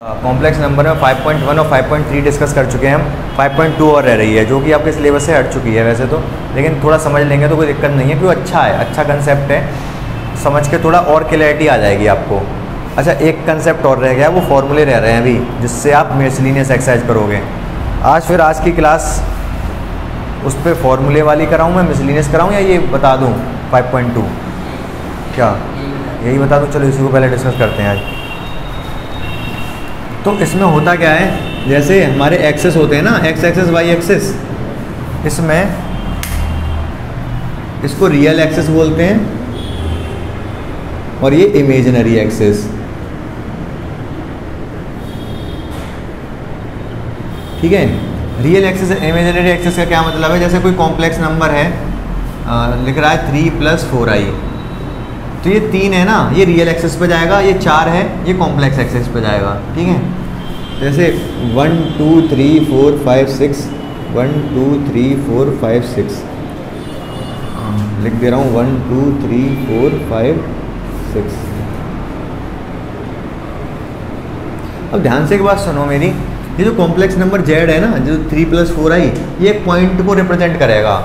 Complex number में 5.1 और 5.3 discuss कर चुके हैं हम। 5.2 और रह रही है जो कि आपके सिलेबस से हट चुकी है वैसे तो, लेकिन थोड़ा समझ लेंगे तो कोई दिक्कत नहीं है क्योंकि अच्छा है, अच्छा कंसेप्ट है, समझ के थोड़ा और क्लैरिटी आ जाएगी आपको। अच्छा, एक कंसेप्ट और रह गया, वो फॉर्मूले रह रहे हैं अभी, जिससे आप मिसलिनियस एक्सरसाइज करोगे। आज की क्लास उस पर फॉर्मूले वाली कराऊँ मैं, मिसलिनियस कराऊँ, या ये बता दूँ 5.2 क्या यही बता दूँ? चलो इसी को पहले डिस्कस करते हैं आज। तो इसमें होता क्या है, जैसे हमारे एक्सेस होते हैं ना, एक्स एक्सेस वाई एक्सेस, इसमें इसको रियल एक्सेस बोलते हैं और ये इमेजिनरी एक्सेस। ठीक है, रियल एक्सेस इमेजिनरी एक्सेस का क्या मतलब है? जैसे कोई कॉम्प्लेक्स नंबर है, लिख रहा है 3 + 4i, तो ये 3 है ना, ये रियल एक्सेस पे जाएगा, ये 4 है, ये कॉम्प्लेक्स एक्सेस पे जाएगा। ठीक है, जैसे 1 2 3 4 5 6, 1 2 3 4 5 6 लिख दे रहा हूँ, 1 2 3 4 5 6। अब ध्यान से एक बात सुनो मेरी, ये जो कॉम्प्लेक्स नंबर z है ना, जो 3 + 4i, ये एक पॉइंट को रिप्रेजेंट करेगा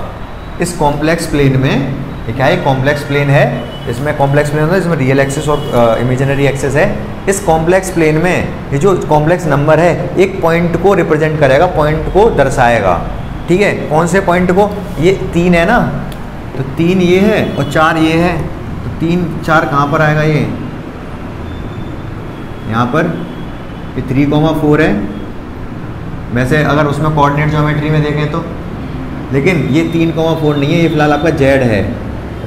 इस कॉम्प्लेक्स प्लेन में। ये क्या है? कॉम्प्लेक्स प्लेन है, इसमें कॉम्प्लेक्स प्लेन होता है, इसमें रियल एक्सेस और इमेजिनरी एक्सेस है। इस कॉम्प्लेक्स प्लेन में ये जो कॉम्प्लेक्स नंबर है एक पॉइंट को रिप्रेजेंट करेगा, पॉइंट को दर्शाएगा। ठीक है, कौन से पॉइंट को? ये 3 है ना, तो 3 ये है और 4 ये है, तो 3 4 कहाँ पर आएगा? ये यहाँ पर, ये 3, 4 है। वैसे अगर उसमें कोऑर्डिनेट ज्योमेट्री में देखें तो, लेकिन ये 3, 4 नहीं है, ये फिलहाल आपका z है।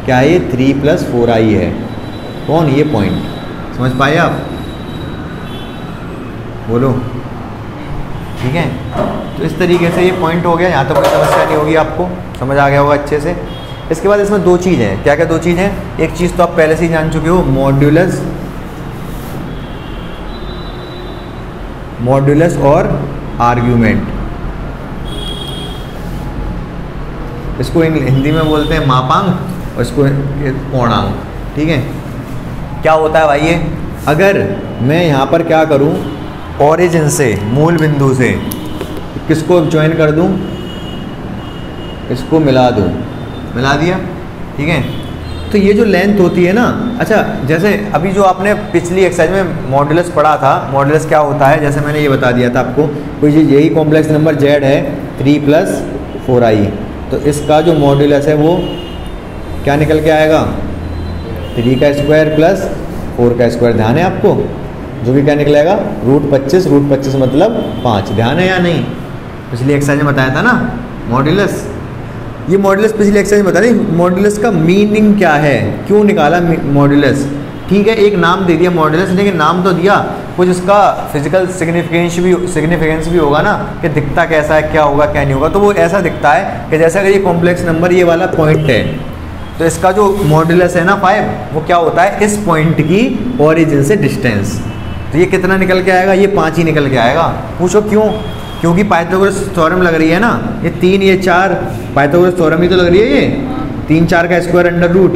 क्या है? ये 3 + 4i है। कौन? ये पॉइंट। समझ पाए आप? बोलो। ठीक है, तो इस तरीके से ये पॉइंट हो गया, यहाँ तो कोई समस्या नहीं होगी, आपको समझ आ गया होगा अच्छे से। इसके बाद इसमें 2 चीज़ हैं। क्या क्या 2 चीज़ हैं? एक चीज़ तो आप पहले से ही जान चुके हो, मॉड्यूलस और आर्ग्यूमेंट। इसको हिंदी में बोलते हैं मापांक और इसको पूर्णांक। ठीक है, क्या होता है भाई ये? अगर मैं यहाँ पर क्या करूँ, ओरिजिन से, मूल बिंदु से किसको ज्वाइन कर दूँ, इसको मिला दूँ, मिला दिया। ठीक है, तो ये जो लेंथ होती है ना, अच्छा जैसे अभी जो आपने पिछली एक्सरसाइज में मॉड्यूलस पढ़ा था, मॉड्यूलस क्या होता है, जैसे मैंने ये बता दिया था आपको, कोई यही कॉम्प्लेक्स नंबर z है 3 + 4i, तो इसका जो मॉड्यूलस है वो क्या निकल के आएगा? 3 का स्क्वायर + 4 का स्क्वायर। ध्यान है आपको? जो भी क्या निकलेगा? √25, √25 मतलब 5। ध्यान है या नहीं? पिछली एक्सरसाइज में बताया था ना मॉड्यूलस। ये मॉड्यूलस पिछली एक्सरसाइज में बता रही, मॉड्यूलस का मीनिंग क्या है, क्यों निकाला मॉड्यूलस। ठीक है, एक नाम दे दिया मॉड्यूलस, लेकिन नाम तो दिया, कुछ इसका फिजिकल सिग्निफिकेंस भी होगा ना, कि दिखता कैसा है, क्या होगा क्या नहीं होगा। तो वो ऐसा दिखता है कि जैसा अगर ये कॉम्प्लेक्स नंबर ये वाला पॉइंट है, तो इसका जो मॉड्यूलस है ना 5, वो क्या होता है? इस पॉइंट की ओरिजिन से डिस्टेंस। तो ये कितना निकल के आएगा? ये 5 ही निकल के आएगा। पूछो क्यों? क्योंकि पाइथागोरस थ्योरम लग रही है ना, ये 3 ये 4, पाइथागोरस थ्योरम ही तो लग रही है, ये 3 4 का स्क्वायर √।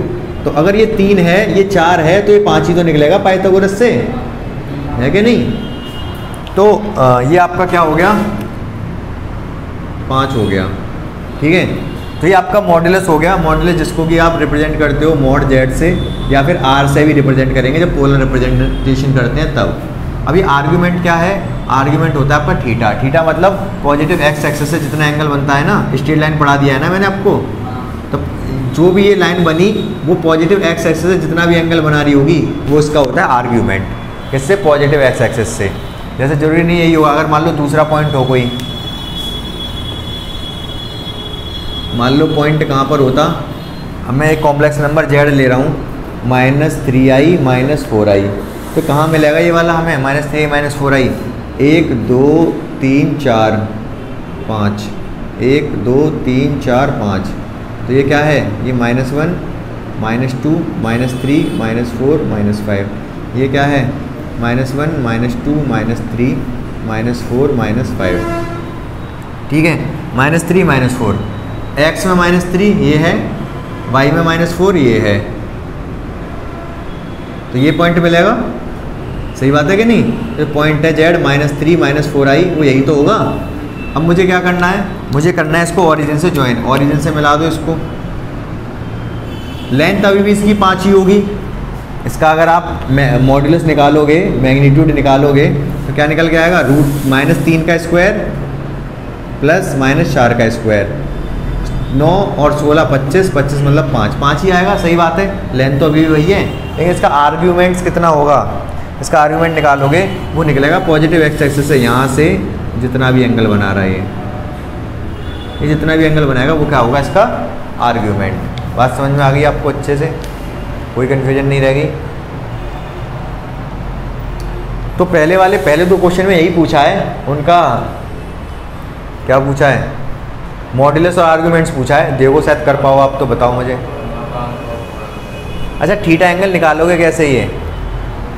तो अगर ये 3 है, ये 4 है, तो ये 5 ही तो निकलेगा पाइथागोरस से, है कि नहीं? तो ये आपका क्या हो गया? 5 हो गया। ठीक है, तो ये आपका मॉड्यूलस हो गया। मॉड्यूलस जिसको कि आप रिप्रेजेंट करते हो मॉड z से, या फिर r से भी रिप्रेजेंट करेंगे जब पोलर रिप्रेजेंटेशन करते हैं तब। अभी आर्ग्यूमेंट क्या है? आर्ग्यूमेंट होता है आपका थीटा। थीटा मतलब पॉजिटिव x एक्सिस से जितना एंगल बनता है ना, स्ट्रेट लाइन पढ़ा दिया है ना मैंने आपको, तो जो भी ये लाइन बनी वो पॉजिटिव x एक्सिस से जितना भी एंगल बना रही होगी वो इसका होता है आर्ग्यूमेंट। किससे? पॉजिटिव x एक्सिस से। जैसे जरूरी नहीं यही होगा, अगर मान लो दूसरा पॉइंट हो कोई, मान लो पॉइंट कहाँ पर होता, अब मैं एक कॉम्प्लेक्स नंबर z ले रहा हूँ, -3i - 4i, तो कहाँ मिलेगा ये वाला हमें? -3i - 4i। 1 2 3 4 5, 1 2 3 4 5, तो ये क्या है? ये -1 -2 -3 -4 -5, ये क्या है? -1 -2 -3 -4 -5। ठीक है, -3 -4, x में -3 ये है, y में -4 ये है, तो ये पॉइंट मिलेगा। सही बात है कि नहीं? तो पॉइंट है जेड -3 -4i, वो यही तो होगा। अब मुझे क्या करना है, मुझे करना है इसको ओरिजिन से ज्वाइन, ओरिजिन से मिला दो इसको। लेंथ अभी भी इसकी 5 ही होगी। इसका अगर आप मॉड्यूलस निकालोगे, मैग्नीट्यूड निकालोगे तो क्या निकल के आएगा, √-3 का स्क्वायर प्लस -4 का स्क्वायर। 9 और 16 25, 25 मतलब 5 ही आएगा। सही बात है, लेंथ तो अभी भी वही है, लेकिन इसका आर्ग्यूमेंट्स कितना होगा, इसका आर्ग्यूमेंट निकालोगे वो निकलेगा पॉजिटिव एक्स एक्सिस से, यहाँ से जितना भी एंगल बना रहा है ये जितना भी एंगल बनाएगा वो क्या होगा, इसका आर्ग्यूमेंट। बात समझ में आ गई आपको अच्छे से, कोई कन्फ्यूजन नहीं रहेगी। तो पहले 2 क्वेश्चन में यही पूछा है, उनका क्या पूछा है, मॉड्यूलस और आर्ग्यूमेंट्स पूछा है। देखो शायद कर पाओ आप, तो बताओ मुझे। अच्छा, थीटा एंगल निकालोगे कैसे ये?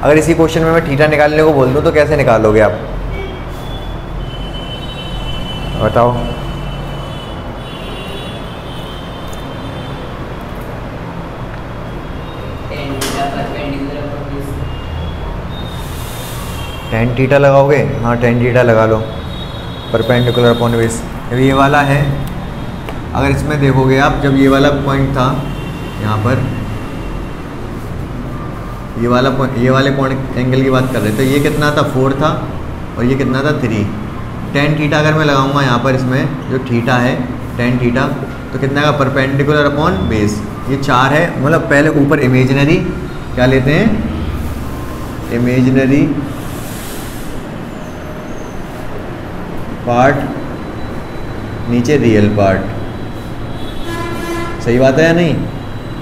अगर इसी क्वेश्चन में मैं थीटा निकालने को बोल दूँ तो कैसे निकालोगे आप, बताओ। tan थीटा लगाओगे? हाँ, tan थीटा लगा लो, परपेंडिकुलर अपॉन बेस। जब ये वाला है, अगर इसमें देखोगे आप, जब ये वाला पॉइंट था यहाँ पर, ये वाले पॉइंट एंगल की बात कर रहे थे, ये कितना था 4 था और ये कितना था 3। tan थीटा अगर मैं लगाऊंगा यहाँ पर, इसमें जो थीटा है tan थीटा, तो कितना का, परपेंडिकुलर अपॉन बेस, ये 4 है। मतलब पहले ऊपर इमेजिनरी क्या लेते हैं, इमेजिनरी पार्ट, नीचे रियल पार्ट। सही बात है या नहीं?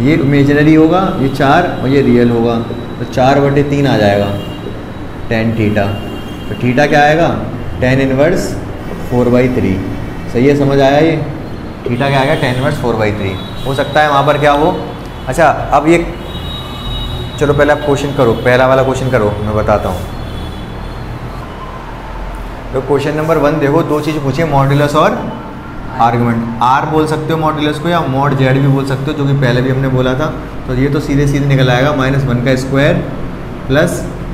ये इमेजिनरी होगा, ये 4 और ये रियल होगा, तो 4/3 आ जाएगा tan थीटा। तो थीटा क्या आएगा, tan इनवर्स 4/3। सही है, समझ आया ये? थीटा क्या आएगा, tan इनवर्स 4/3। हो सकता है वहाँ पर क्या हो। अच्छा, अब ये चलो पहले आप क्वेश्चन करो, पहला वाला क्वेश्चन करो, मैं बताता हूँ। तो क्वेश्चन नंबर 1 देखो, 2 चीज़ पूछिए, मॉड्यूलस और आर्गुमेंट। आर बोल सकते हो मॉड्यूलस को, या मॉड जेड भी बोल सकते हो, जो कि पहले भी हमने बोला था। तो ये तो सीधे सीधे निकल आएगा, -1 का स्क्वायर प्लस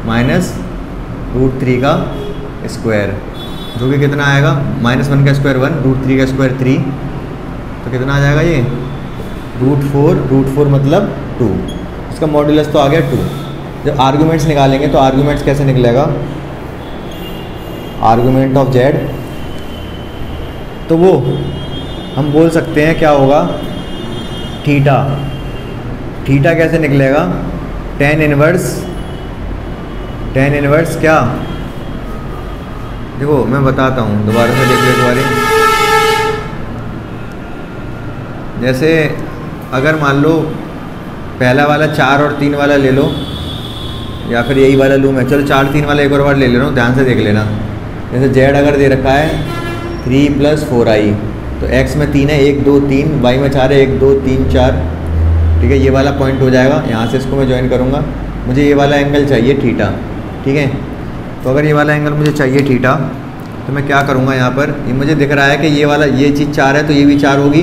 -√3 का स्क्वायर, जो कि कितना आएगा, -1 का स्क्वायर 1, √3 का स्क्वायर 3, तो कितना आ जाएगा ये, √4 मतलब 2। इसका मॉड्यूलस तो आ गया 2। जब आर्गूमेंट्स निकालेंगे तो आर्गूमेंट्स कैसे निकलेगा, आर्गूमेंट ऑफ जेड, तो वो हम बोल सकते हैं क्या होगा, थीटा कैसे निकलेगा, tan इनवर्स क्या, देखो मैं बताता हूँ, दोबारा से देख लो एक बारी। जैसे अगर मान लो पहला वाला 4 और 3 वाला ले लो, या फिर यही वाला लूँ मैं, चलो 4 3 वाला एक और बार ले ले रहा हूँ, ध्यान से देख लेना। जैसे जेड अगर दे रखा है 3 + 4i, तो x में 3 है, 1 2 3, y में 4 है, 1 2 3 4, ठीक है। ये वाला पॉइंट हो जाएगा, यहाँ से इसको मैं ज्वाइन करूँगा। मुझे ये वाला एंगल चाहिए थीटा, ठीक है। तो अगर ये वाला एंगल मुझे चाहिए थीटा, तो मैं क्या करूँगा, यहाँ पर ये मुझे दिख रहा है कि ये वाला, ये चीज़ 4 है तो ये भी 4 होगी,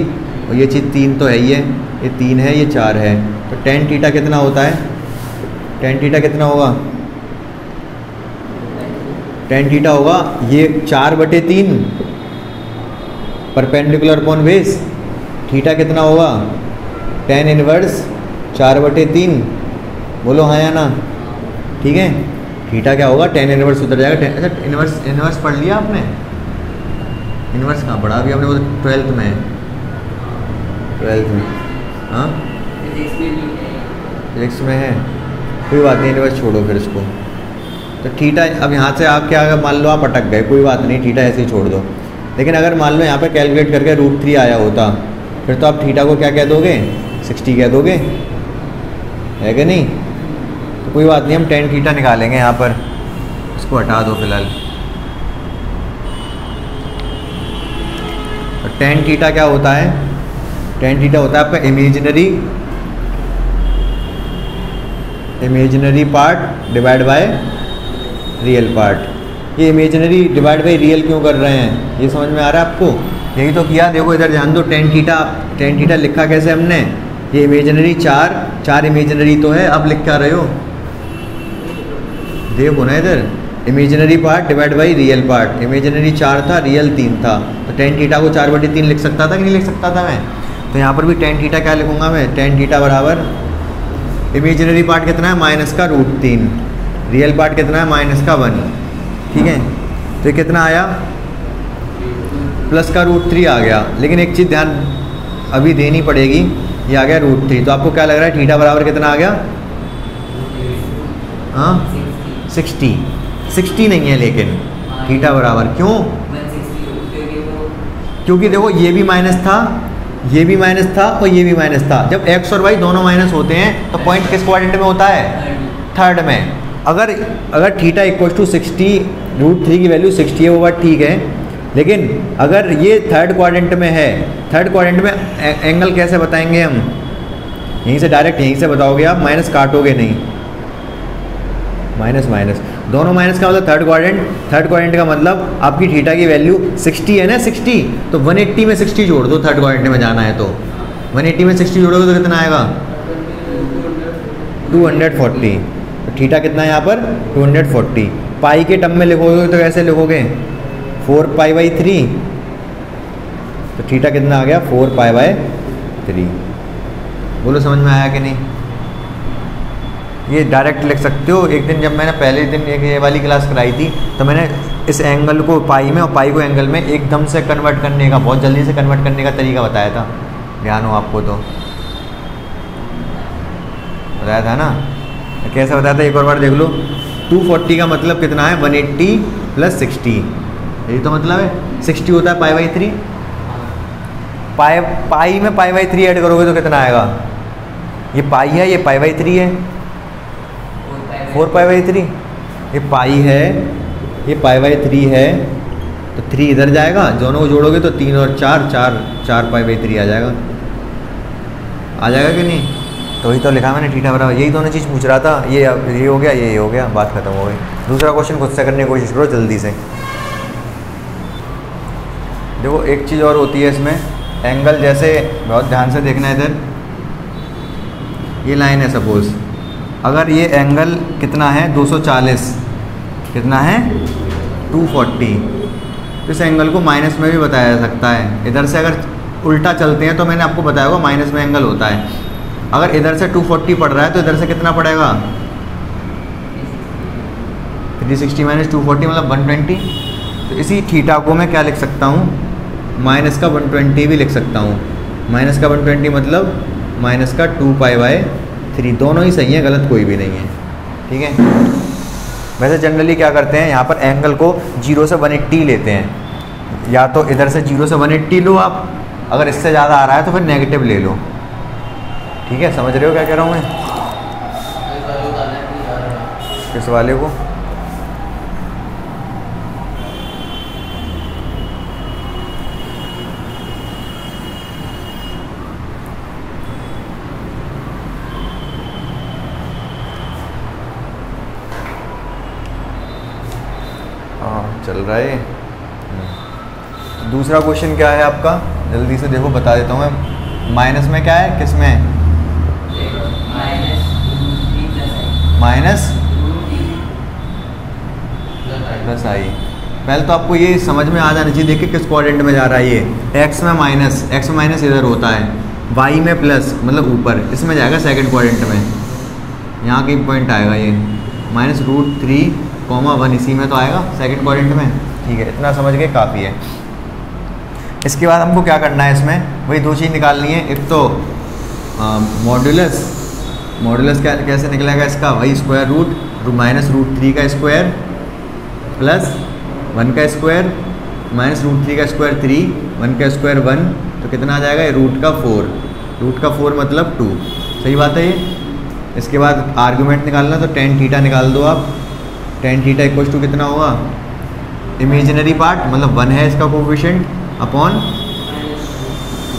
और ये चीज़ 3 तो है ही है, ये 3 है, ये 4 है। तो tan थीटा कितना होता है, tan थीटा कितना होगा, tan थीटा होगा ये 4/3 परपेंडिकुलर अपॉन बेस। थीटा कितना होगा, tan इनवर्स 4/3, बोलो हाँ या ना, ठीक है। थीटा क्या होगा, tan इनवर्स उतर जाएगा। अच्छा, इनवर्स पढ़ लिया आपने, इनवर्स कहाँ पढ़ा अभी आपने, वो 12th में, 12th में, हाँ फिजिक्स में है, कोई बात नहीं, इनवर्स छोड़ो फिर इसको। तो थीटा, अब यहाँ से आप क्या, अगर मान लो आप अटक गए, कोई बात नहीं, थीटा ऐसे ही छोड़ दो। लेकिन अगर मान लो यहाँ पे कैलकुलेट करके √3 आया होता, फिर तो आप थीटा को क्या कह दोगे, 60 कह दोगे, है कि नहीं। तो कोई बात नहीं, हम tan थीटा निकालेंगे यहाँ पर, इसको हटा दो फिलहाल। तो tan थीटा क्या होता है, tan थीटा होता है आपका imaginary part divide by real part. ये इमेजिनरी डिवाइड बाई रियल क्यों कर रहे हैं, ये समझ में आ रहा है आपको, यही तो किया। देखो इधर ध्यान दो, tan थीटा लिखा कैसे हमने, ये इमेजिनरी 4 इमेजिनरी तो है, अब लिख क्या रहे हो, देखो ना इधर, imaginary part divide by real part, imaginary 4 था, रियल 3 था, तो टेन थीटा को 4/3 लिख सकता था कि नहीं लिख सकता था मैं? तो यहाँ पर भी टेन थीटा क्या लिखूँगा मैं? टेन थीटा बराबर इमेजिनरी पार्ट कितना है? -√3, रियल पार्ट कितना है? -1। ठीक है, तो ये कितना आया? +√3 आ गया। लेकिन एक चीज़ ध्यान अभी देनी पड़ेगी, ये आ गया √3, तो आपको क्या लग रहा है थीटा बराबर कितना आ गया? हाँ 60 नहीं है, लेकिन थीटा बराबर क्यों? क्योंकि देखो ये भी माइनस था, ये भी माइनस था और ये भी माइनस था। जब x और y दोनों माइनस होते हैं तो पॉइंट किस क्वाड्रेंट में होता है? थर्ड में। अगर थीटा इक्वल टू 60, √3 की वैल्यू 60 है, वो बात ठीक है, लेकिन अगर ये थर्ड क्वाड्रेंट में है, थर्ड क्वाड्रेंट में एंगल कैसे बताएंगे हम? यहीं से डायरेक्ट यहीं से बताओगे आप, माइनस काटोगे नहीं, माइनस दोनों माइनस का मतलब थर्ड क्वाड्रेंट का मतलब आपकी थीटा की वैल्यू 60 है ना, 60, तो 180 में 60 जोड़ दो, थर्ड क्वाड्रेंट में जाना है तो 180 में 60 जोड़ोगे तो कितना आएगा? 240। तो थीटा कितना है यहाँ पर? 240। पाई के टर्म में लिखोगे तो कैसे लिखोगे? 4π/3, तो थीटा कितना आ गया? 4π/3। बोलो समझ में आया कि नहीं? ये डायरेक्ट लिख सकते हो। एक दिन जब मैंने पहले दिन ये वाली क्लास कराई थी तो मैंने इस एंगल को पाई में और पाई को एंगल में एकदम से कन्वर्ट करने का, बहुत जल्दी से कन्वर्ट करने का तरीका बताया था, ध्यान हो आपको तो बताया था ना? कैसे बताया था एक और बार देख लो। 240 का मतलब कितना है? 180 + 60, यही तो मतलब है। 60 होता है π/3, पाई में π/3 ऐड करोगे तो कितना आएगा? ये पाई है, ये π/3 है, 4π/3, ये पाई है, ये π/3 है, तो 3 इधर जाएगा, दोनों को जोड़ोगे तो 3 और 4π/3 आ जाएगा कि नहीं? तो वही तो लिखा मैंने थीटा बराबर, यही दोनों चीज़ पूछ रहा था। ये हो गया, ये हो गया, बात खत्म हो गई। दूसरा क्वेश्चन खुद से करने की कोशिश करो जल्दी से। देखो एक चीज़ और होती है इसमें, एंगल जैसे बहुत ध्यान से देखना है। इधर ये लाइन है सपोज़, अगर ये एंगल कितना है? 240, कितना है? 240, तो इस एंगल को माइनस में भी बताया जा सकता है। इधर से अगर उल्टा चलते हैं तो मैंने आपको बताया होगा माइनस में एंगल होता है। अगर इधर से 240 पड़ रहा है तो इधर से कितना पड़ेगा? 360 - 240 मतलब 120। तो इसी थीटा को मैं क्या लिख सकता हूँ? माइनस का 120 भी लिख सकता हूँ। माइनस का 120 मतलब माइनस का 2π/3, दोनों ही सही है, गलत कोई भी नहीं है। ठीक है, वैसे जनरली क्या करते हैं यहाँ पर एंगल को 0 से 180 लेते हैं, या तो इधर से 0 से 180 लो आप, अगर इससे ज़्यादा आ रहा है तो फिर नेगेटिव ले लो। ठीक है, समझ रहे हो क्या कह रहा हूँ मैं? किस वाले को? चल रहा है। दूसरा क्वेश्चन क्या है आपका? जल्दी से देखो, बता देता हूँ मैं। माइनस में क्या है? किस में? -√3 पहले तो आपको ये समझ में आ जाना चाहिए। देखिए किस क्वाड्रेंट में जा रहा है ये। x में माइनस इधर होता है, y में प्लस मतलब ऊपर, इसमें जाएगा सेकंड क्वाड्रेंट में। यहाँ की पॉइंट आएगा ये -√3,1 इसी में तो आएगा सेकंड क्वाड्रेंट में। ठीक है, इतना समझ के काफ़ी है। इसके बाद हमको क्या करना है? इसमें वही दो चीज़ निकालनी है। एक तो मॉड्यूलस कैसे निकलेगा इसका? वही स्क्वायर रूट -√3 का स्क्वायर प्लस 1 का स्क्वायर -√3 का स्क्वायर 3, 1 का स्क्वायर 1, तो कितना आ जाएगा? ये √4 मतलब 2। सही बात है ये। इसके बाद आर्गूमेंट निकालना, तो tan थीटा निकाल दो आप। tan थीटा इक्वल टू कितना होगा? इमेजिनरी पार्ट मतलब 1 है इसका coefficient upon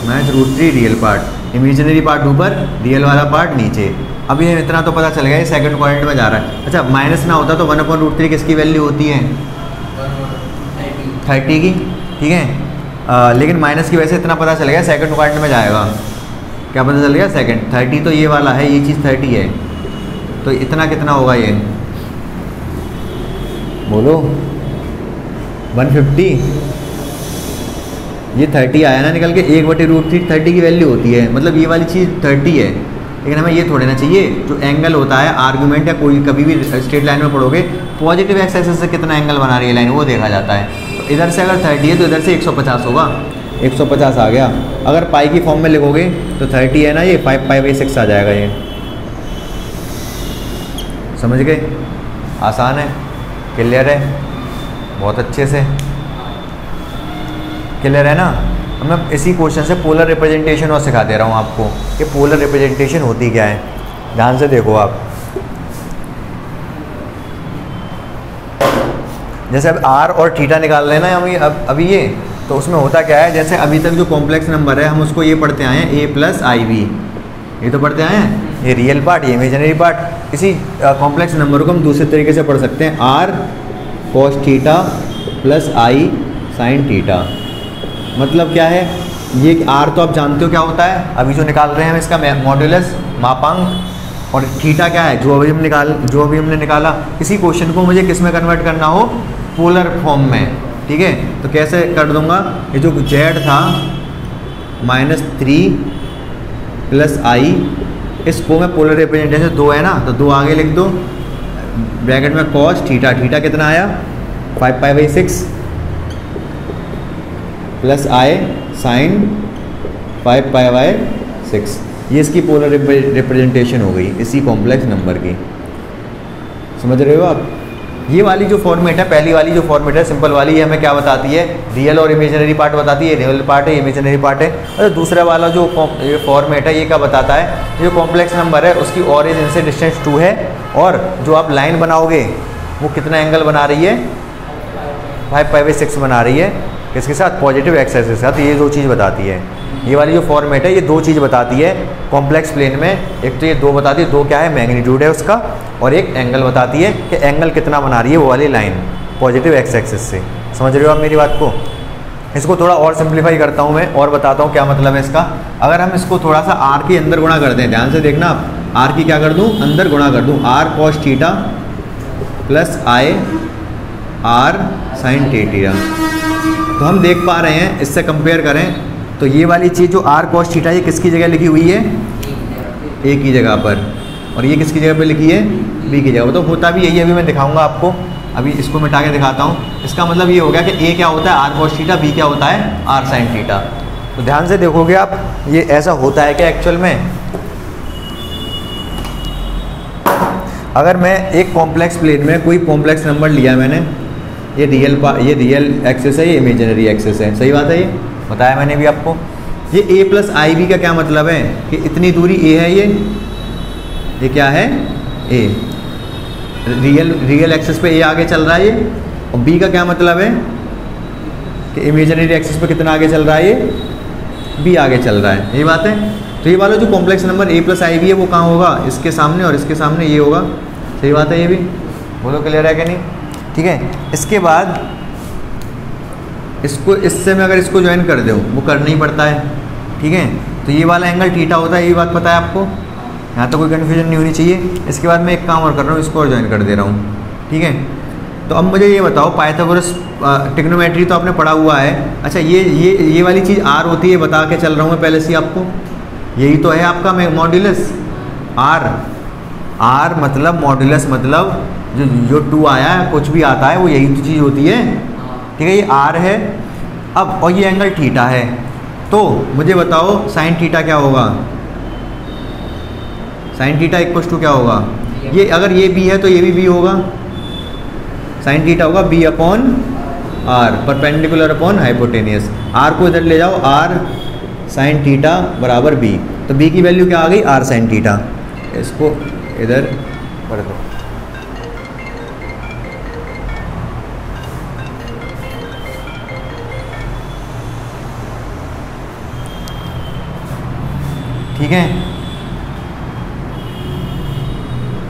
-√3 real part. Imaginary part ऊपर, रियल वाला पार्ट नीचे। अब ये इतना तो पता चल गया ये सेकंड क्वाड्रेंट में जा रहा है। अच्छा, माइनस ना होता तो 1/√3 किसकी वैल्यू होती है? 30 की। ठीक है, लेकिन माइनस की वजह से इतना पता चल गया सेकंड क्वाड्रेंट में जाएगा। क्या पता चल गया? सेकंड। 30 तो ये वाला है, ये चीज़ 30 है, तो इतना कितना होगा? ये बोलो 150, ये 30 आया ना निकल के, 1/√3 30 की वैल्यू होती है, मतलब ये वाली चीज़ 30 है। लेकिन हमें ये थोड़े ना चाहिए, जो एंगल होता है आर्गूमेंट या कोई कभी भी स्ट्रेट लाइन में पढ़ोगे, पॉजिटिव एक्स एक्सिस से कितना एंगल बना रही है लाइन वो देखा जाता है। तो इधर से अगर 30 है तो इधर से 150 होगा, 150 आ गया। अगर पाई की फॉर्म में लिखोगे तो 30 है ना, ये 5π/6 आ जाएगा। ये समझ गए? आसान है, क्लियर है, बहुत अच्छे से क्लियर है ना। अब मैं इसी क्वेश्चन से पोलर रिप्रेजेंटेशन और सिखा दे रहा हूँ आपको कि पोलर रिप्रेजेंटेशन होती क्या है। ध्यान से देखो आप, जैसे अब आर और थीटा निकाल लेना है अभी अभी ये, तो उसमें होता क्या है, जैसे अभी तक जो कॉम्प्लेक्स नंबर है हम उसको ये पढ़ते आए हैं a+ib, ये तो पढ़ते आए हैं, ये रियल पार्ट, ये इमेजिनरी पार्ट। इसी कॉम्प्लेक्स नंबर को हम दूसरे तरीके से पढ़ सकते हैं, r cos theta + i sin theta. मतलब क्या है, ये r तो आप जानते हो क्या होता है, अभी जो निकाल रहे हैं हम इसका मॉड्यूलस, मापांक। और थीटा क्या है, जो अभी हमने निकाला। इसी क्वेश्चन को मुझे किस में कन्वर्ट करना हो, पोलर फॉर्म में, ठीक है। तो कैसे कर दूंगा, ये जो z था -3 + i, इसको मैं पोलर रिप्रेजेंटेशन 2 है ना, तो 2 आगे लिख दो, ब्रैकेट में cos थीटा, थीटा कितना आया 5π/6 + i sin 5π/6। ये इसकी पोलर रिप्रेजेंटेशन हो गई इसी कॉम्प्लेक्स नंबर की। समझ रहे हो आप? ये वाली जो फॉर्मेट है, पहली वाली जो फॉर्मेट है सिंपल वाली, ये हमें क्या बताती है, रियल और इमेजिनरी पार्ट बताती है, रियल पार्ट है, इमेजिनरी पार्ट है। और दूसरा वाला जो फॉर्मेट है ये क्या बताता है, जो कॉम्प्लेक्स नंबर है उसकी ओरिजिन से डिस्टेंस 2 है, और जो आप लाइन बनाओगे वो कितना एंगल बना रही है, 5π/6 बना रही है, किसके साथ, पॉजिटिव एक्स एक्सिस के साथ। ये दो चीज़ बताती है, ये वाली जो फॉर्मेट है ये 2 चीज़ बताती है कॉम्प्लेक्स प्लेन में। एक तो ये 2 बताती है, 2 क्या है, मैग्नीट्यूड है उसका, और एक एंगल बताती है कि एंगल कितना बना रही है वो वाली लाइन पॉजिटिव एक्स एक्सिस से। समझ रहे हो आप मेरी बात को? इसको थोड़ा और सिंप्लीफाई करता हूँ मैं और बताता हूँ क्या मतलब है इसका। अगर हम इसको थोड़ा सा आर के अंदर गुणा कर दें, ध्यान से देखना आप, आर की क्या कर दूँ, अंदर गुणा कर दूँ, r cos theta + i r sin theta. तो हम देख पा रहे हैं, इससे कंपेयर करें तो ये वाली चीज़ जो r cos थीटा, ये किसकी जगह लिखी हुई है, a की जगह पर, और ये किसकी जगह पे लिखी है, b की जगह पर। तो होता भी यही है, अभी मैं दिखाऊंगा आपको, अभी इसको मिटा के दिखाता हूँ। इसका मतलब ये हो गया कि a क्या होता है, r cos थीटा, b क्या होता है, r sin थीटा। तो ध्यान से देखोगे आप, ये ऐसा होता है कि एक्चुअल में अगर मैं एक कॉम्प्लेक्स प्लेन में कोई कॉम्प्लेक्स नंबर लिया मैंने, ये रियल एक्सिस है, ये इमेजिनरी एक्सिस है, सही बात है, ये बताया मैंने भी आपको। ये a + ib का क्या मतलब है कि इतनी दूरी a है, ये क्या है, a, रियल एक्सिस पे a आगे चल रहा है ये, और b का क्या मतलब है कि इमेजिनरी एक्सिस पे कितना आगे चल रहा है, ये b आगे चल रहा है, यही बात है। तो ये वाला जो कॉम्प्लेक्स नंबर a + ib है वो कहाँ होगा, इसके सामने, और इसके सामने ये होगा, सही बात है, ये भी बोलो क्लियर है कि नहीं? ठीक है। इसके बाद इसको, इससे मैं अगर इसको ज्वाइन कर दूँ, वो करना ही पड़ता है, ठीक है। तो ये वाला एंगल थीटा होता है, ये बात पता है आपको, यहाँ तो कोई कन्फ्यूजन नहीं होनी चाहिए। इसके बाद मैं एक काम और कर रहा हूँ, इसको और ज्वाइन कर दे रहा हूँ, ठीक है। तो अब मुझे ये बताओ, पाइथागोरस ट्रिग्नोमेट्री तो आपने पढ़ा हुआ है, अच्छा ये वाली चीज़ r होती है, बता के चल रहा हूँ मैं पहले से आपको, यही तो है आपका मॉड्यूलस r मतलब मॉड्यूलस, मतलब जो 2 आया है, कुछ भी आता है वो यही तो चीज़ होती है, ठीक है। ये r है अब, और ये एंगल थीटा है, तो मुझे बताओ साइन थीटा क्या होगा, साइन थीटा इक्वल टू क्या होगा, ये अगर ये b है तो ये भी b होगा, साइन थीटा होगा b/r, perpendicular upon hypotenuse. r को इधर ले जाओ, r साइन थीटा बराबर b, तो b की वैल्यू क्या आ गई, r साइन थीटा। इसको इधर कर दो, ठीक है।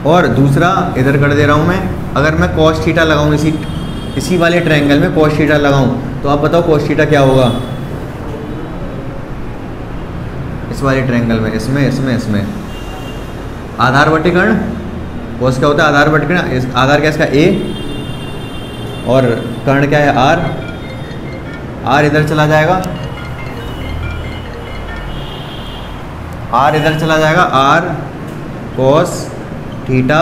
और दूसरा इधर कर दे रहा हूँ मैं, अगर मैं cos थीटा लगाऊँ इसी वाले ट्रायंगल में cos थीटा लगाऊँ, तो आप बताओ cos थीटा क्या होगा इस वाले ट्रायंगल में, इसमें आधार बटे कर्ण, cos क्या होता है, आधार बटे कर्ण, आधार क्या इसका a, और कर्ण क्या है आर, आर इधर चला जाएगा, आर इधर चला जाएगा, आर कॉस थीटा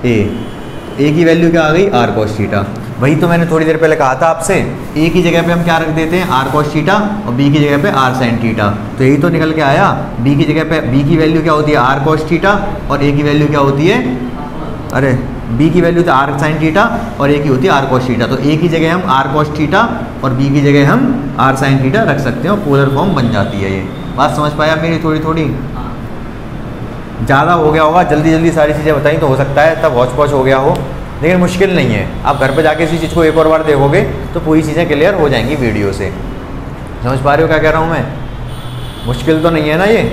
ए की वैल्यू क्या आ गई आर कॉस थीटा। वही तो मैंने थोड़ी देर पहले कहा था आपसे, ए की जगह पे हम क्या रख देते हैं आर कॉस थीटा और बी की जगह पे आर साइन थीटा। तो यही तो निकल के आया, बी की जगह पे बी की वैल्यू क्या होती है आर कॉस थीटा और ए की वैल्यू क्या होती है, अरे बी की वैल्यू तो आर साइन थीटा और ए की होती है आर कॉस थीटा। तो ए की जगह हम आर कॉस थीटा और बी की जगह हम आर साइन थीटा रख सकते हैं और पोलर फॉर्म बन जाती है। ये बात समझ पाया मेरी? थोड़ी थोड़ी ज़्यादा हो गया होगा, जल्दी जल्दी सारी चीज़ें बताई तो हो सकता है तब हौच पौच हो गया हो, लेकिन मुश्किल नहीं है। आप घर पे जाके इसी चीज़ को एक और बार देखोगे तो पूरी चीज़ें क्लियर हो जाएंगी वीडियो से। समझ पा रहे हो क्या कह रहा हूँ मैं? मुश्किल तो नहीं है ना, ये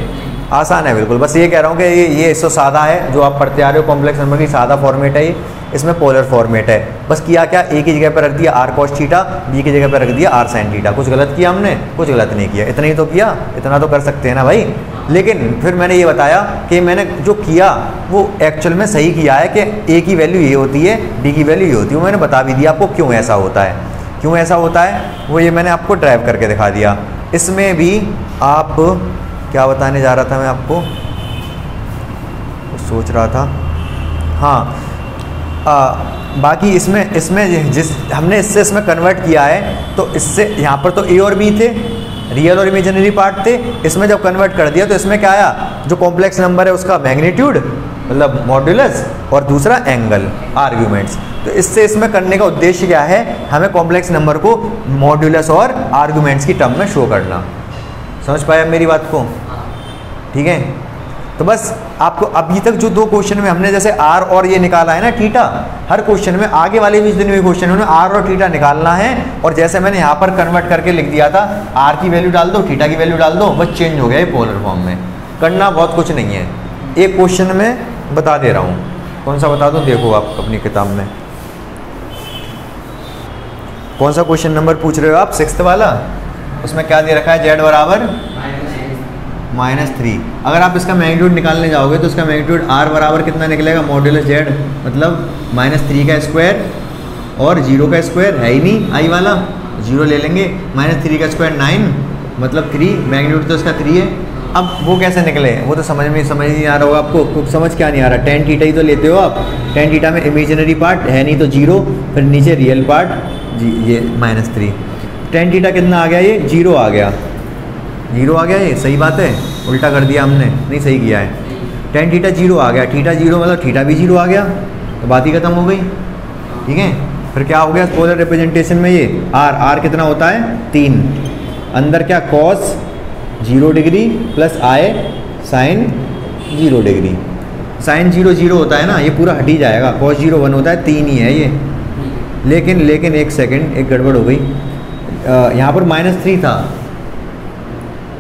आसान है बिल्कुल। बस ये कह रहा हूँ कि ये इससे सादा है, जो आप पढ़ते आ रहे हो कॉम्प्लेक्स नंबर की सादा फॉर्मेट है ये, इसमें पोलर फॉर्मेट है। बस किया क्या, ए की जगह पर रख दिया आर कॉस थीटा, बी की जगह पर रख दिया आर साइन थीटा। कुछ गलत किया हमने? कुछ गलत नहीं किया, इतना ही तो किया, इतना तो कर सकते हैं ना भाई। लेकिन फिर मैंने ये बताया कि मैंने जो किया वो एक्चुअल में सही किया है कि ए की वैल्यू ये होती है, बी की वैल्यू ये होती है। वो मैंने बता भी दिया आपको क्यों ऐसा होता है, क्यों ऐसा होता है वो ये मैंने आपको ड्राइव करके दिखा दिया। इसमें भी आप क्या बताने जा रहा था मैं आपको, सोच रहा था, हाँ बाकी इसमें जिस हमने इसमें कन्वर्ट किया है तो इससे यहाँ पर तो ए और बी थे, रियल और इमेजिनरी पार्ट थे। इसमें जब कन्वर्ट कर दिया तो इसमें क्या आया, जो कॉम्प्लेक्स नंबर है उसका मैग्नीट्यूड मतलब मॉड्यूलस और दूसरा एंगल आर्ग्यूमेंट्स। तो इससे इसमें करने का उद्देश्य क्या है, हमें कॉम्प्लेक्स नंबर को मॉड्यूलस और आर्ग्यूमेंट्स की टर्म में शो करना। समझ पाया मेरी बात को? ठीक है, तो बस आपको अभी तक जो दो क्वेश्चन में हमने जैसे आर और ये निकाला है ना थीटा, हर क्वेश्चन में आगे वाले भी जितने भी क्वेश्चन है आर और थीटा निकालना है। और जैसे मैंने यहाँ पर कन्वर्ट करके लिख दिया था, आर की वैल्यू डाल दो, थीटा की वैल्यू डाल दो, बस चेंज हो गया ये पोलर फॉर्म में। करना बहुत कुछ नहीं है, एक क्वेश्चन में बता दे रहा हूँ। कौन सा बता दूँ, देखो आप अपनी किताब में कौन सा क्वेश्चन नंबर पूछ रहे हो आप, 6th वाला। उसमें क्या दे रखा है, जेड बराबर -3। अगर आप इसका मैग्नीट्यूड निकालने जाओगे तो इसका मैग्नीट्यूड आर बराबर कितना निकलेगा, मॉड्यूलस जेड मतलब -3 का स्क्वायर और 0 का स्क्वायर है ही नहीं, आई वाला 0 ले लेंगे, -3 का स्क्वायर 9 मतलब 3, मैग्नीट्यूड तो इसका 3 है। अब वो कैसे निकले वो तो समझ नहीं आ रहा होगा आपको। समझ क्या नहीं आ रहा, tan थीटा ही तो लेते हो आप, tan थीटा में इमेजिनरी पार्ट है नहीं तो 0, फिर नीचे रियल पार्ट ये -3, tan थीटा कितना आ गया, ये 0 आ गया, 0 आ गया। ये सही बात है, उल्टा कर दिया हमने, नहीं सही किया है। tan थीटा 0 आ गया, थीटा 0 मतलब थीटा भी 0 आ गया, तो बात ही खत्म हो गई। ठीक है, फिर क्या हो गया पोलर रिप्रेजेंटेशन में, ये आर कितना होता है 3, अंदर क्या cos 0 डिग्री प्लस आई साइन 0 डिग्री, साइन 0 0 होता है ना, ये पूरा हट ही जाएगा, cos 0 1 होता है, 3 ही है ये। लेकिन एक सेकंड, एक गड़बड़ हो गई, यहाँ पर -3 था,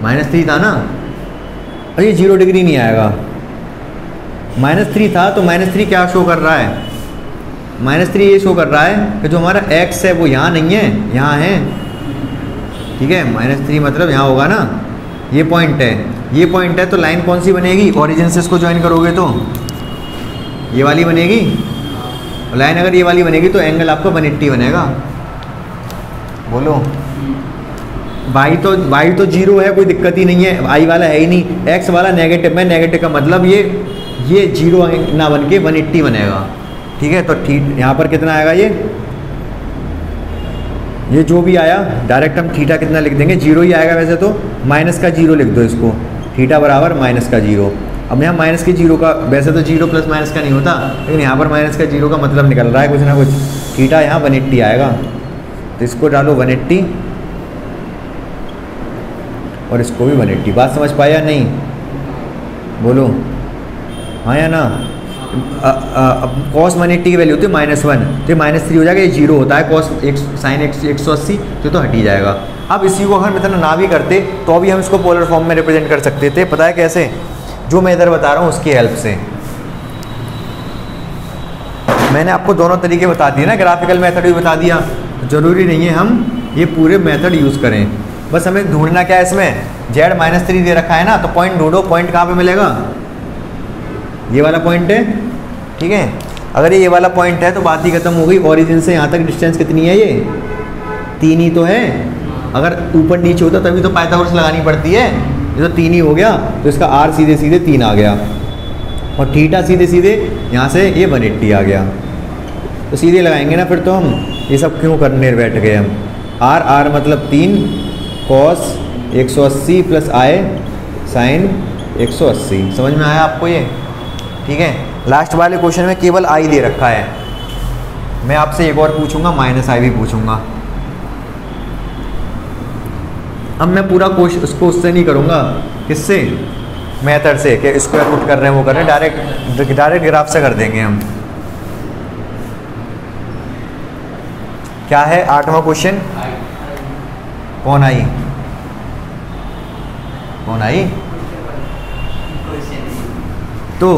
-3 था ना, और ये 0 डिग्री नहीं आएगा। -3 था तो -3 क्या शो कर रहा है, -3 ये शो कर रहा है कि जो हमारा x है वो यहाँ नहीं है, यहाँ है। ठीक है, -3 मतलब यहाँ होगा ना, ये पॉइंट है, ये पॉइंट है। तो लाइन कौन सी बनेगी, ओरिजिन से इसको ज्वाइन करोगे तो ये वाली बनेगी। लाइन अगर ये वाली बनेगी तो एंगल आपका 180 बनेगा। बोलो, y तो 0 है, कोई दिक्कत ही नहीं है, i वाला है ही नहीं, x वाला नेगेटिव में, नेगेटिव का मतलब ये 0 ना बन के 180 बनेगा। ठीक है, तो ठीक यहाँ पर कितना आएगा, ये जो भी आया डायरेक्ट हम थीटा कितना लिख देंगे, 0 ही आएगा वैसे तो, माइनस का 0 लिख दो इसको, थीटा बराबर -0। अब यहाँ माइनस के 0 का, वैसे तो 0 प्लस माइनस का नहीं होता, लेकिन यहाँ पर माइनस का 0 का मतलब निकल रहा है कुछ ना कुछ, थीटा यहाँ 180 आएगा, तो इसको डालो 180 और इसको भी 180। बात समझ पाया नहीं? बोलो हाँ या ना। cos 180 की वैल्यू होती है -1, तो -3 हो जाएगा, ये 0 होता है, cos साइन 180 तो हट ही जाएगा। अब इसी को हम इतना ना भी करते तो भी हम इसको पोलर फॉर्म में रिप्रेजेंट कर सकते थे। पता है कैसे? जो मैं इधर बता रहा हूँ उसकी हेल्प से। मैंने आपको दोनों तरीके बता दिए ना, ग्राफिकल मेथड भी बता दिया, ज़रूरी नहीं है हम ये पूरे मेथड यूज़ करें, बस हमें ढूंढना क्या है इसमें, जेड -3 दे रखा है ना, तो पॉइंट ढूंढो, पॉइंट कहाँ पे मिलेगा, ये वाला पॉइंट है। ठीक है, अगर ये वाला पॉइंट है तो बात ही खत्म हो गई। ओरिजिन से यहाँ तक डिस्टेंस कितनी है? ये 3 ही तो है। अगर ऊपर नीचे होता तभी तो पाइथागोरस लगानी पड़ती है। ये तो 3 ही हो गया, तो इसका आर सीधे सीधे 3 आ गया और थीटा सीधे सीधे यहाँ से ये 180 आ गया। तो सीधे लगाएंगे ना फिर तो हम। ये सब क्यों करने बैठ गए हम? आर मतलब 3 कॉस 180 प्लस आई साइन 180। समझ में आया आपको ये? ठीक है। लास्ट वाले क्वेश्चन में केवल आई दे रखा है। मैं आपसे एक और पूछूंगा, माइनस आई भी पूछूंगा। अब मैं पूरा क्वेश्चन उसको उससे नहीं करूंगा, किससे? मेथड से, कि स्क्वायर रूट कर रहे हैं वो कर रहे हैं, डायरेक्ट ग्राफ से कर देंगे हम। क्या है 8वां क्वेश्चन? कौन आई? कौन आई? तो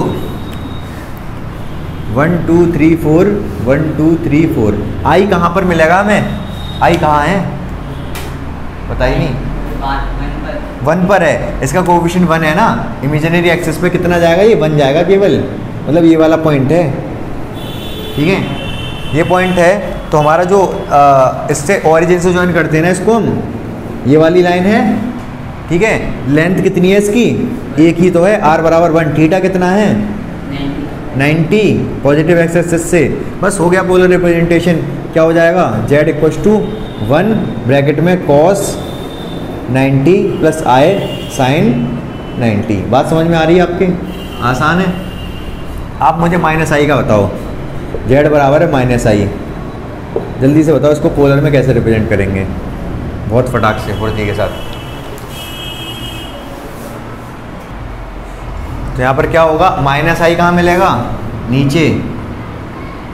1 2 3 4 1 2 3 4 आई कहाँ पर मिलेगा हमें? आई कहाँ है? पता ही नहीं। 1 पर है। इसका कोएफिशिएंट 1 है ना। इमेजिनरी एक्सिस पे कितना जाएगा? ये 1 जाएगा केवल। मतलब ये वाला पॉइंट है, ठीक है। ये पॉइंट है तो हमारा जो इससे ओरिजिन से ज्वाइन करते हैं ना इसको हम, ये वाली लाइन है, ठीक है। लेंथ कितनी है इसकी? एक ही तो है, r बराबर 1। थीटा कितना है? 90 पॉजिटिव एक्स एक्सिस से। बस हो गया पोलर रिप्रेजेंटेशन। क्या हो जाएगा? z इक्वल्स टू 1 ब्रैकेट में cos 90 प्लस i साइन 90। बात समझ में आ रही है आपकी? आसान है। आप मुझे माइनस आई का बताओ। z बराबर है माइनस आई। जल्दी से बताओ इसको पोलर में कैसे रिप्रेजेंट करेंगे? बहुत फटाक से, फुर्ती के साथ। तो यहाँ पर क्या होगा? माइनस आई कहाँ मिलेगा? नीचे।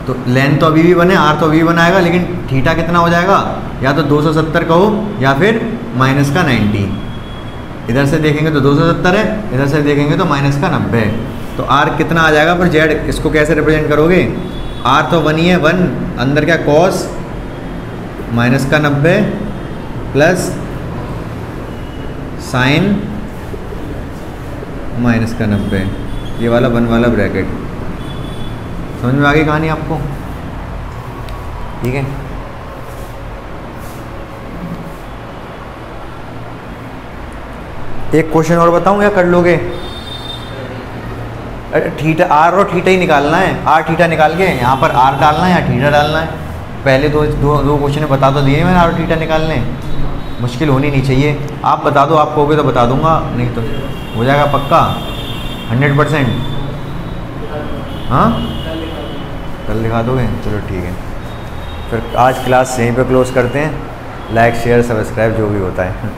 तो लेंथ तो अभी भी बने, आर तो अभी भी बनाएगा, लेकिन थीटा कितना हो जाएगा? या तो 270 कहो या फिर माइनस का 90। इधर से देखेंगे तो 270 है, इधर से देखेंगे तो माइनस का 90 है। तो आर कितना आ जाएगा? पर जेड इसको कैसे रिप्रेजेंट करोगे? आर तो 1 ही है, 1 अंदर क्या कॉस माइनस का 90 प्लस साइन माइनस का 90। ये वाला 1 वाला ब्रैकेट। समझ में आ गई कहानी आपको? ठीक है। एक क्वेश्चन और बताऊं या कर लोगे? थीटा, आर और थीटा ही निकालना है। आर थीटा निकाल के यहाँ पर आर डालना है या थीटा डालना है। पहले दो क्वेश्चन बता तो दिए मैंने, आर और थीटा निकालने। मुश्किल होनी नहीं चाहिए। आप बता दो, आप कहोगे तो बता दूंगा, नहीं तो हो जाएगा पक्का 100%। हाँ, कल दिखा दोगे? चलो ठीक है। फिर आज क्लास यहीं पे क्लोज करते हैं। लाइक शेयर सब्सक्राइब जो भी होता है।